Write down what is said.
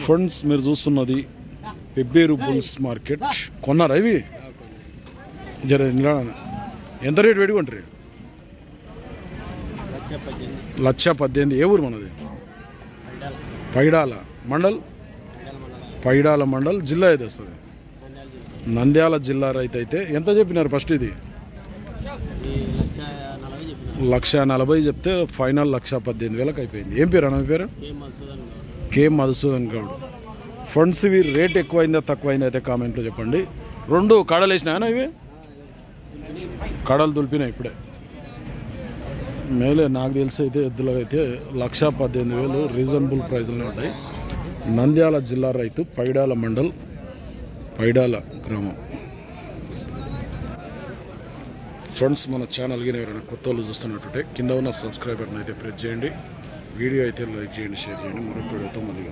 Friends మీరు చూస్తున్నది Pebbair bulls market. కొన్నారా ఇవి? జర ఎంత రేటు పెట్టుకుంటారు? 1,18,000. ఏ ఊరు మనది? పైడాల మండల్. పైడాల మండల్. జిల్లా ఏది వస్తుంది? నంద్యాల జిల్లా. రైతు అయితే ఎంత చెప్పినారు ఫస్ట్? ఇది 1,40,000 చెప్తే ఫైనల్ 1,18,000 అయిపోయింది. ఏం పేరు అన్న మీ పేరు? కే మధుసూదన్ గౌడ్. ఫ్రెండ్స్ ఇవి రేట్ ఎక్కువైందా తక్కువైందా అయితే కామెంట్లో చెప్పండి. 2 కాడలు వేసినాయనా? ఇవి కాడలు దులిపినాయి ఇప్పుడే. మేలే నాకు తెలిసి అయితే ఎద్దులో అయితే 1,18,000 రీజనబుల్ ప్రైజ్లోనే ఉంటాయి. నంద్యాల జిల్లా రైతు, పైడాల మండల్, పైడాల గ్రామం. ఫ్రెండ్స్ మన ఛానల్కి ఎవరైనా కొత్త వాళ్ళు చూస్తున్నట్టుంటే కింద ఉన్న సబ్స్క్రైబర్ని అయితే ప్రెస్ చేయండి. వీడియో అయితే లైక్ చేయండి, షేర్ చేయండి. మరొక వీడియోతో మళ్ళీ